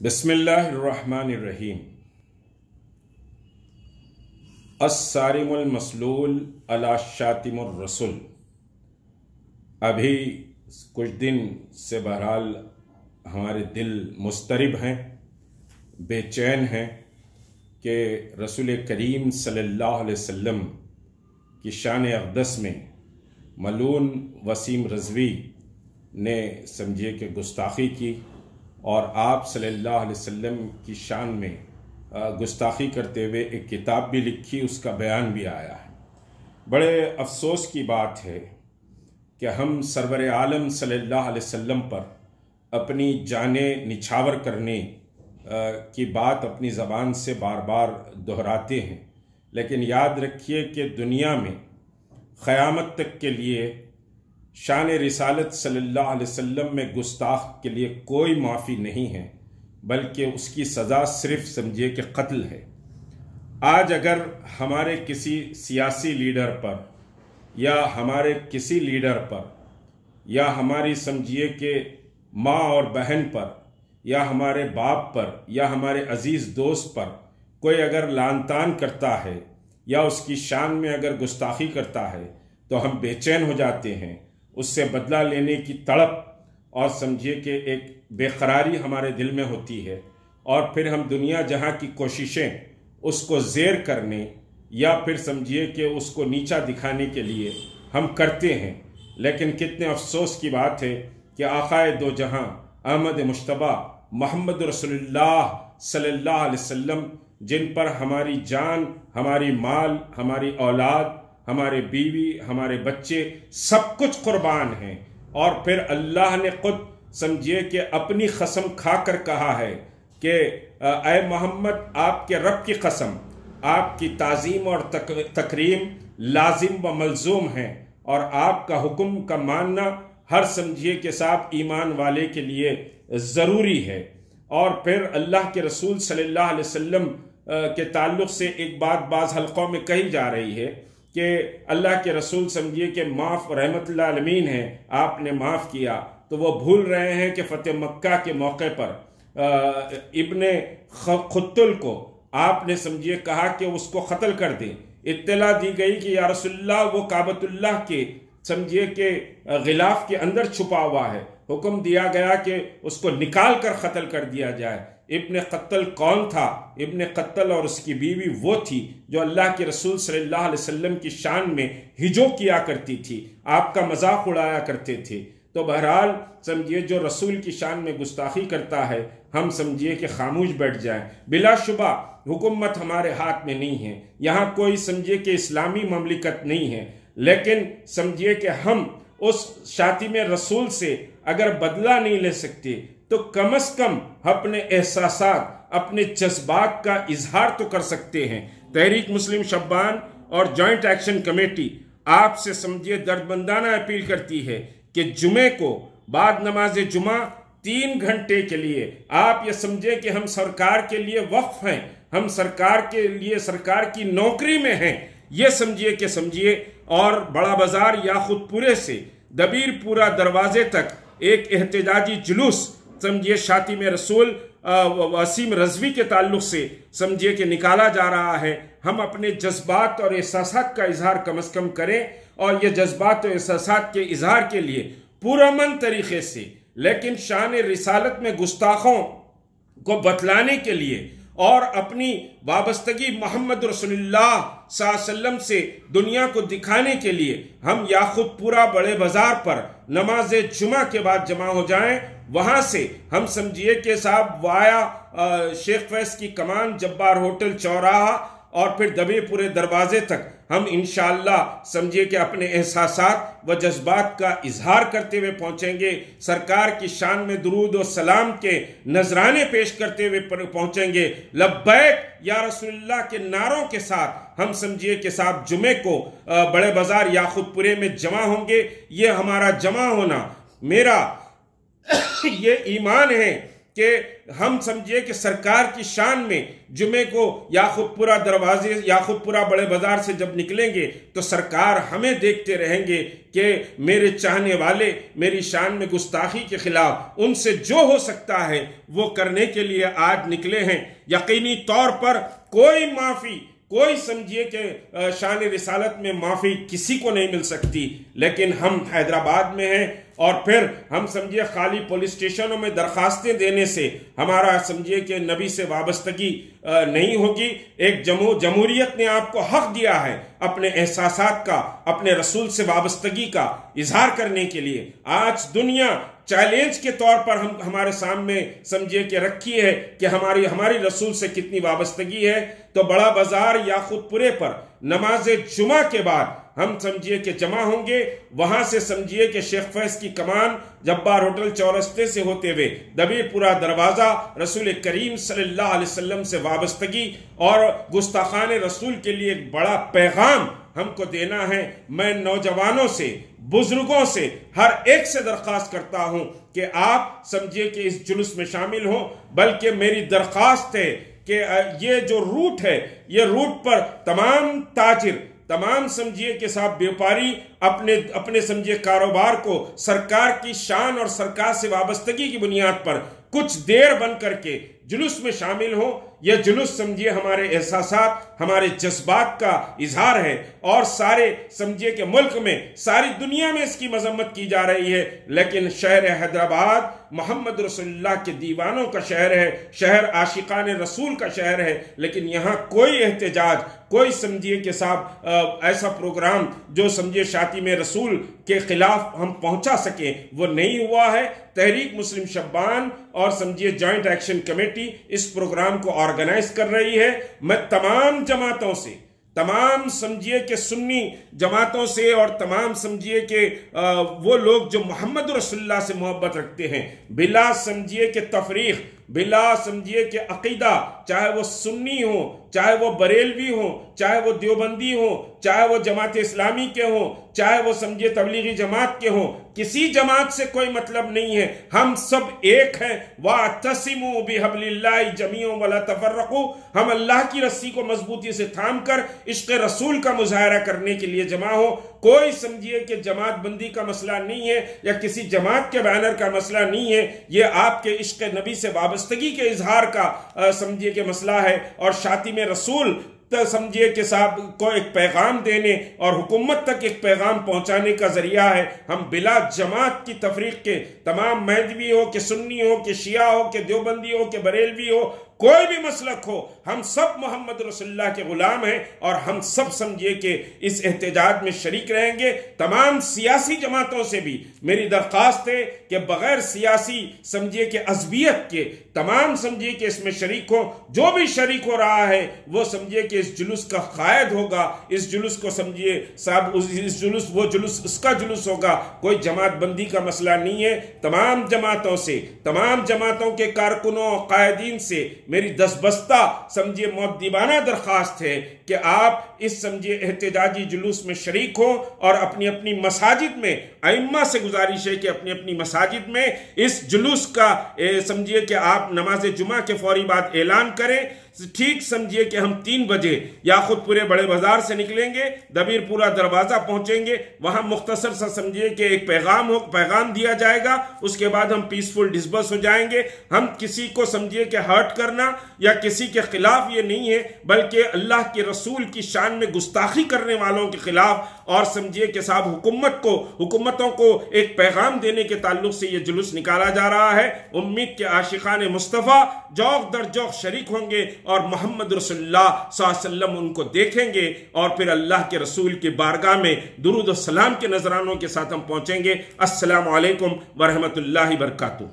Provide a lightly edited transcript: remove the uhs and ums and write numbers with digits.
बिस्मिल्लाहिर्रहमानिर्रहीम। अस्सारिमुल मसलूल अला शातिमुर रसूल। अभी कुछ दिन से बहरहाल हमारे दिल मुस्तरिब हैं, बेचैन हैं कि रसूल करीम सल्लल्लाहु अलैहि वसल्लम की शान अक़दस में मलून वसीम रज़वी ने समझिए कि गुस्ताखी की और आप सल्लल्लाहु अलैहि वसल्लम की शान में गुस्ताखी करते हुए एक किताब भी लिखी, उसका बयान भी आया है। बड़े अफसोस की बात है कि हम सरवर आलम सल्लल्लाहु अलैहि वसल्लम पर अपनी जाने निछावर करने की बात अपनी ज़बान से बार बार दोहराते हैं, लेकिन याद रखिए कि दुनिया में क़यामत तक के लिए शान रिसालत सल्लल्लाहु अलैहि वसल्लम में गुस्ताख के लिए कोई माफ़ी नहीं है, बल्कि उसकी सज़ा सिर्फ समझिए कि कत्ल है। आज अगर हमारे किसी सियासी लीडर पर या हमारे किसी लीडर पर या हमारी समझिए कि माँ और बहन पर या हमारे बाप पर या हमारे अजीज़ दोस्त पर कोई अगर लानतान करता है या उसकी शान में अगर गुस्ताखी करता है तो हम बेचैन हो जाते हैं, उससे बदला लेने की तड़प और समझिए कि एक बेकरारी हमारे दिल में होती है, और फिर हम दुनिया जहां की कोशिशें उसको ज़ेर करने या फिर समझिए कि उसको नीचा दिखाने के लिए हम करते हैं। लेकिन कितने अफसोस की बात है कि आक़ाए दो जहां अहमद मुश्तबा मोहम्मद रसूलुल्लाह सल्लल्लाहु अलैहि वसल्लम, जिन पर हमारी जान, हमारी माल, हमारी औलाद, हमारे बीवी, हमारे बच्चे सब कुछ कुर्बान हैं, और फिर अल्लाह ने खुद समझिए कि अपनी कसम खाकर कहा है कि ऐ मोहम्मद, आपके रब की कसम, आपकी ताज़ीम और तकरीम लाजिम व मलजूम है, और आपका हुक्म का मानना हर समझिए के साथ ईमान वाले के लिए ज़रूरी है। और फिर अल्लाह के रसूल सल्लल्लाहु अलैहि वसल्लम के ताल्लुक़ से एक बात बाज़ हल्क़ों में कही जा रही है कि अल्लाह के रसूल समझिए कि माफ़ रहमतुल्लिल आलमीन है, आपने माफ़ किया, तो वो भूल रहे हैं कि फ़तेह मक्का के मौके पर इब्ने खुत्तुल को आपने समझिए कहा कि उसको क़त्ल कर दें। इत्तला दी गई कि या रसूलल्लाह, वो काबतुल्लाह के समझिए कि गिलाफ के अंदर छुपा हुआ है। हुक्म दिया गया कि उसको निकाल कर क़त्ल कर दिया जाए। इब्ने क़त्ल कौन था? इब्ने क़त्ल और उसकी बीवी वो थी जो अल्लाह के रसूल सल्लल्लाहु अलैहि वसल्लम की शान में हिजो किया करती थी, आपका मजाक उड़ाया करते थे। तो बहरहाल समझिए जो रसूल की शान में गुस्ताखी करता है, हम समझिए कि खामोश बैठ जाएं। बिलाशुबा हुकूमत हमारे हाथ में नहीं है, यहाँ कोई समझिए कि इस्लामी ममलिकत नहीं है, लेकिन समझिए कि हम उस शातिम रसूल से अगर बदला नहीं ले सकते तो कम से कम अपने एहसासात, अपने जज्बात का इजहार तो कर सकते हैं। तहरीक मुस्लिम शब्बान और जॉइंट एक्शन कमेटी आपसे समझिए दर्दमंदाना अपील करती है कि जुमे को बाद नमाज जुमा 3 घंटे के लिए आप ये समझे कि हम सरकार के लिए वक्फ हैं, हम सरकार के लिए सरकार की नौकरी में हैं, ये समझिए और बड़ा बाजार या खुदपुरे से दबीरपुरा दरवाजे तक एक एहतजाजी जुलूस समझिए शातिम रसूल वसीम रज़वी के ताल्लुक़ से समझिए कि निकाला जा रहा है। हम अपने जज्बात और एहसासात का इजहार कम से कम करें, और ये जज्बात और एहसासात के इजहार के लिए पुरअमन तरीक़े से, लेकिन शान रिसालत में गुस्ताखों को बतलाने के लिए और अपनी वाबस्तगी मोहम्मद रसूलुल्लाह सल्लल्लाहु अलैहि वसल्लम से दुनिया को दिखाने के लिए हम या खुद पूरा बड़े बाजार पर नमाज जुमा के बाद जमा हो जाएं, वहां से हम समझिए कि साहब वाया शेख फैज की कमान, जब्बार होटल चौराहा और फिर दबीरपुरे दरवाजे तक हम इंशाअल्लाह समझिए कि अपने एहसासात व जज्बात का इजहार करते हुए पहुंचेंगे। सरकार की शान में दुरूद और सलाम के नजराने पेश करते हुए पहुंचेंगे। लब्बैक या रसूलुल्लाह के नारों के साथ हम समझिए कि साहब जुमे को बड़े बाजार या खुदपुरे में जमा होंगे। ये हमारा जमा होना, मेरा ये ईमान है कि हम समझिए कि सरकार की शान में जुमे को याकूबपुरा दरवाजे याकूबपुरा बड़े बाजार से जब निकलेंगे तो सरकार हमें देखते रहेंगे कि मेरे चाहने वाले मेरी शान में गुस्ताखी के खिलाफ उनसे जो हो सकता है वो करने के लिए आज निकले हैं। यकीनी तौर पर कोई माफ़ी, कोई समझिए कि शान रिसालत में माफ़ी किसी को नहीं मिल सकती, लेकिन हम हैदराबाद में हैं और फिर हम समझिए खाली पुलिस स्टेशनों में दरखास्तें देने से हमारा समझिए कि नबी से वाबस्तगी नहीं होगी। एक जमहूरियत ने आपको हक दिया है अपने एहसासात का, अपने रसूल से वाबस्तगी का इजहार करने के लिए। आज दुनिया चैलेंज के तौर पर हमारे सामने समझिए कि रखी है कि हमारी रसूल से कितनी वाबस्तगी है। तो बड़ा बाजार याकूबपुरे पर नमाज जुमा के बाद हम समझिए कि जमा होंगे। वहां से समझिए कि शेख फैज की कमान जब्बार होटल चौरस्ते से होते हुए दबीरपुरा दरवाजा रसूल करीम सल्लल्लाहु अलैहि वसल्लम से वाबस्तगी और गुस्ताखान रसूल के लिए एक बड़ा पैगाम हमको देना है। मैं नौजवानों से, बुजुर्गों से, हर एक से दरख्वास्त करता हूं कि आप समझिए कि इस जुलूस में शामिल हो। बल्कि मेरी दरख्वास्त है कि ये जो रूट है, ये रूट पर तमाम ताजिर, तमाम समझिए कि साहब व्यापारी अपने समझिए कारोबार को सरकार की शान और सरकार से वाबस्तगी की बुनियाद पर कुछ देर बन करके जुलूस में शामिल हो। यह जुलूस समझिए हमारे एहसासात, हमारे जज्बात का इजहार है और सारे समझिए कि मुल्क में, सारी दुनिया में इसकी मजम्मत की जा रही है। लेकिन शहर हैदराबाद मोहम्मद रसूलुल्लाह के दीवानों का शहर है, शहर आशिकान रसूल का शहर है, लेकिन यहाँ कोई एहतजाज, कोई समझिए कि साहब ऐसा प्रोग्राम जो समझिए शाती में रसूल के खिलाफ हम पहुंचा सके वो नहीं हुआ है। तहरीक मुस्लिम शब्बान और समझिए जॉइंट एक्शन कमेटी इस प्रोग्राम को ऑर्गेनाइज कर रही है। मैं तमाम जमातों से, तमाम समझिए कि सुन्नी जमातों से और तमाम समझिए कि वो लोग जो मोहम्मद रसूलुल्लाह से मोहब्बत रखते हैं, बिला समझिए कि तफरीक, बिला समझिए कि अकीदा, चाहे वो सुन्नी हो, चाहे वो बरेलवी हो, चाहे वो देवबंदी हो, चाहे वो जमात इस्लामी के हो, चाहे वो समझिए तबलीगी जमात के हो, किसी जमात से कोई मतलब नहीं है। हम सब एक हैं। वातसिमू बिहब्लिल्लाहि जमीअन वला तफर्रकू। हम अल्लाह की रस्सी को मजबूती से थाम कर इश्क़ रसूल का मुजाहरा करने के लिए जमा हो। कोई समझिए कि जमात बंदी का मसला नहीं है या किसी जमात के बैनर का मसला नहीं है। यह आपके इश्क़ नबी से वाबस्तगी के इजहार का समझिए कि मसला है और शाती में रसूल समझिए कि साहब को एक पैगाम देने और हुकूमत तक एक पैगाम पहुंचाने का जरिया है। हम बिला जमात की तफरीक के, तमाम महदवी हो कि सुन्नी हो कि शिया हो कि देवबंदी हो कि बरेलवी हो, कोई भी मसलक हो, हम सब मोहम्मद रसूलुल्लाह के गुलाम हैं और हम सब समझिए कि इस एहतजाज में शरीक रहेंगे। तमाम सियासी जमातों से भी मेरी दरख्वास्त है कि बगैर सियासी समझिए कि अज़बियत के तमाम समझिए कि इसमें शरीक हो। जो भी शरीक हो रहा है वो समझिए कि इस जुलूस का कायद होगा, इस जुलूस को समझिए साहब इस जुलूस वो जुलूस उसका जुलूस होगा। कोई जमात बंदी का मसला नहीं है। तमाम जमातों से, तमाम जमातों के कारकुनों कायदीन से मेरी दसबस्ता समझिए मुअद्दिबाना दरख्वास्त है कि आप इस समझिए एहतजाजी जुलूस में शरीक हो और अपनी अपनी मसाजिद में, अइम्मा से गुजारिश है कि अपनी अपनी मसाजिद में इस जुलूस का समझिए कि आप नमाज जुमा के फौरी बाद ऐलान करें। ठीक समझिए कि हम 3 बजे याकूबपुरे बड़े बाजार से निकलेंगे, दबीरपुरा दरवाजा पहुंचेंगे, वहां मुख्तसर सा समझिए कि एक पैगाम दिया जाएगा। उसके बाद हम पीसफुल डिस्बर्स हो जाएंगे। हम किसी को समझिए कि हर्ट करना या किसी के खिलाफ ये नहीं है, बल्कि अल्लाह के रसूल की शान में गुस्ताखी करने वालों के खिलाफ और समझिए कि साहब हुकूमतों को एक पैगाम देने के ताल्लुक से ये जुलूस निकाला जा रहा है। उम्मीद के आशिकान मुस्तफ़ा जौक दर जौक शरीक होंगे और मोहम्मद रसूलुल्लाह सल्लल्लाहु अलैहि वसल्लम उनको देखेंगे और फिर अल्लाह के रसूल की बारगाह में दुरूद और सलाम के नजरानों के साथ हम पहुंचेंगे। अस्सलामु अलैकुम व रहमतुल्लाहि व बरकातुहू।